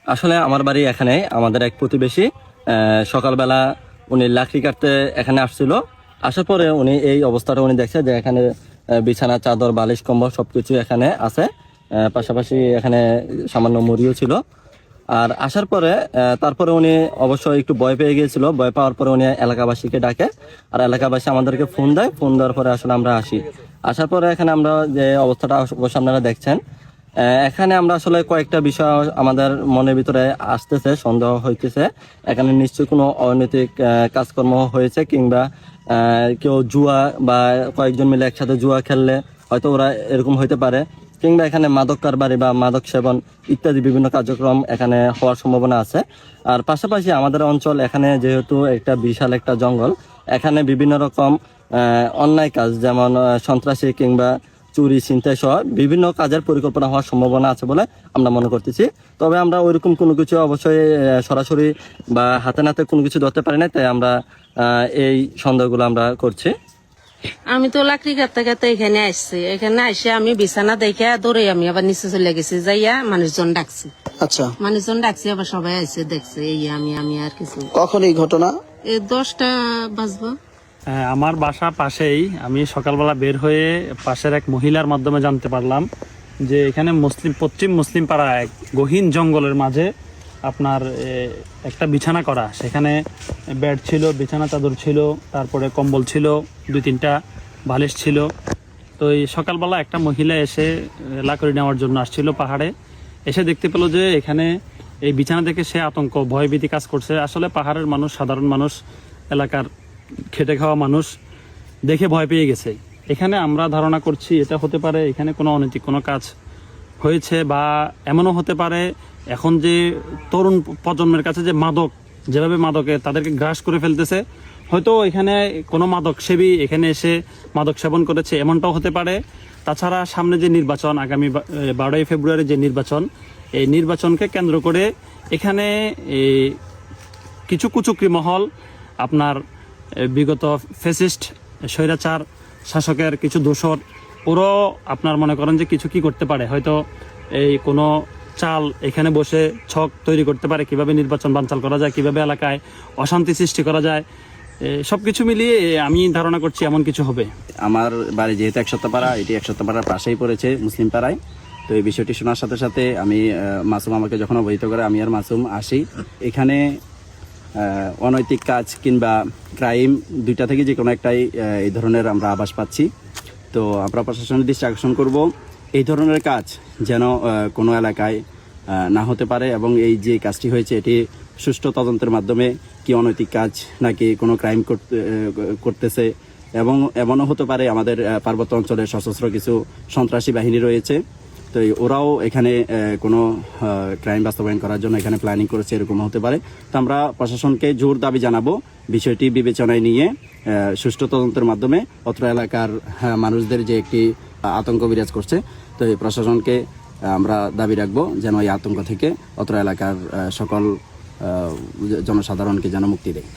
আসলে আমার বাড়ি এখানে, আমাদের এক প্রতিবেশী সকালবেলা উনি লাকড়ি কাটতে এখানে আসছিল। আসার পরে উনি এই অবস্থাটা উনি দেখছে যে এখানে বিছানা, চাদর, বালিশ, কম্বল সবকিছু এখানে আছে। পাশাপাশি এখানে সামান্য মুড়িও ছিল। আর আসার পরে তারপরে উনি অবশ্যই একটু ভয় পেয়ে গিয়েছিল। ভয় পাওয়ার পরে উনি এলাকাবাসীকে ডাকে, আর এলাকাবাসী আমাদেরকে ফোন দেয়। ফোন দেওয়ার পরে আসলে আমরা আসি। আসার পরে এখানে আমরা যে অবস্থাটা অবশ্য আপনারা দেখছেন, এখানে আমরা আসলে কয়েকটা বিষয় আমাদের মনের ভিতরে আসতেছে, সন্দেহ হইতেছে। এখানে নিশ্চয়ই কোনো অনৈতিক কাজকর্ম হয়েছে, কিংবা কেউ জুয়া বা কয়েকজন মিলে একসাথে জুয়া খেললে হয়তো ওরা এরকম হইতে পারে, কিংবা এখানে মাদক কারবারি বা মাদক সেবন ইত্যাদি বিভিন্ন কার্যক্রম এখানে হওয়ার সম্ভাবনা আছে। আর পাশাপাশি আমাদের অঞ্চল এখানে যেহেতু একটা বিশাল একটা জঙ্গল, এখানে বিভিন্ন রকম অন্যায় কাজ, যেমন সন্ত্রাসী কিংবা চুরি, ছিনতাই সহ বিভিন্ন কাজের পরিকল্পনা হওয়ার সম্ভাবনা আছে বলে আমরা মনে করতেছি। তবে আমরা ওইরকম কোনো কিছু অবশ্যই সরাসরি বা হাতে নাতে কোনো কিছু ধরতে পারি না, তাই আমরা এই সন্দেহগুলো আমরা করছি। আমি তো লাকড়ি কাটতে কাটতে এখানে আসছি। এখানে আসে আমি বিছানা দেখে দৌড়ে আমি আবার নিচে চলে গেছি, যাইয়া মানুষজন ডাকছি। আচ্ছা, মানুষজন ডাকছি, আবার সবাই আসছে দেখছে। এই আমি আর কিছু। কখন এই ঘটনা? এই 10টা বাজবো। আমার বাসা পাশেই। আমি সকালবেলা বের হয়ে পাশের এক মহিলার মাধ্যমে জানতে পারলাম যে এখানে পশ্চিম মুসলিম পাড়া এক গহীন জঙ্গলের মাঝে আপনার একটা বিছানা করা, সেখানে বেড ছিল, বিছানা চাদর ছিল, তারপরে কম্বল ছিল, 2-3টা বালিশ ছিল। তো এই সকালবেলা একটা মহিলা এসে লাকড়ি নেওয়ার জন্য আসছিল পাহাড়ে। এসে দেখতে পেল যে এখানে এই বিছানা দেখে সে আতঙ্ক, ভয়ভীতি কাজ করছে। আসলে পাহাড়ের মানুষ, সাধারণ মানুষ, এলাকার খেটে খাওয়া মানুষ দেখে ভয় পেয়ে গেছে। এখানে আমরা ধারণা করছি এটা হতে পারে এখানে কোনো অনৈতিক কোনো কাজ হয়েছে, বা এমনও হতে পারে এখন যে তরুণ প্রজন্মের কাছে যে মাদক, যেভাবে মাদকে তাদেরকে গ্রাস করে ফেলতেছে, হয়তো এখানে কোনো মাদক সেবী এখানে এসে মাদক সেবন করেছে, এমনটাও হতে পারে। তাছাড়া সামনে যে নির্বাচন, আগামী 12ই ফেব্রুয়ারি যে নির্বাচন, এই নির্বাচনকে কেন্দ্র করে এখানে কিছু কুচক্রী মহল আপনার বিগত ফ্যাসিস্ট স্বৈরাচার শাসকের কিছু দোসর, ওরাও আপনার মনে করেন যে কিছু কি করতে পারে, হয়তো এই কোনো চাল এখানে বসে ছক তৈরি করতে পারে কিভাবে নির্বাচন বানচাল করা যায়, কিভাবে এলাকায় অশান্তি সৃষ্টি করা যায়। সব কিছু মিলিয়ে আমি ধারণা করছি এমন কিছু হবে। আমার বাড়ি যেহেতু 100 পাড়া, এটি 100 পাড়ার পাশেই পড়েছে মুসলিম পাড়ায়। তো এই বিষয়টি শোনার সাথে সাথে আমি মাসুম আমাকে যখন অবহিত করে, আমি আর মাসুম আসি। এখানে অনৈতিক কাজ কিংবা ক্রাইম দুইটা থেকে যে কোনো একটাই এই ধরনের আমরা আভাস পাচ্ছি। তো আমরা প্রশাসনের দৃষ্টি আকর্ষণ করব, এই ধরনের কাজ যেন কোনো এলাকায় না হতে পারে, এবং এই যে কাজটি হয়েছে এটি সুষ্ঠু তদন্তের মাধ্যমে কি অনৈতিক কাজ নাকি কোনো ক্রাইম করতেছে। এবং এমনও হতে পারে আমাদের পার্বত্য অঞ্চলে সশস্ত্র কিছু সন্ত্রাসী বাহিনী রয়েছে, তো ওরাও এখানে কোনো ক্রাইম বাস্তবায়ন করার জন্য এখানে প্ল্যানিং করেছে, এরকম হতে পারে। তো আমরা প্রশাসনকে জোর দাবি জানাবো বিষয়টি বিবেচনায় নিয়ে সুষ্ঠু তদন্তের মাধ্যমে অত্র এলাকার মানুষদের যে একটি আতঙ্ক বিরাজ করছে, তো এই প্রশাসনকে আমরা দাবি রাখবো যেন এই আতঙ্ক থেকে অত্র এলাকার সকল জনসাধারণকে যেন মুক্তি দেয়।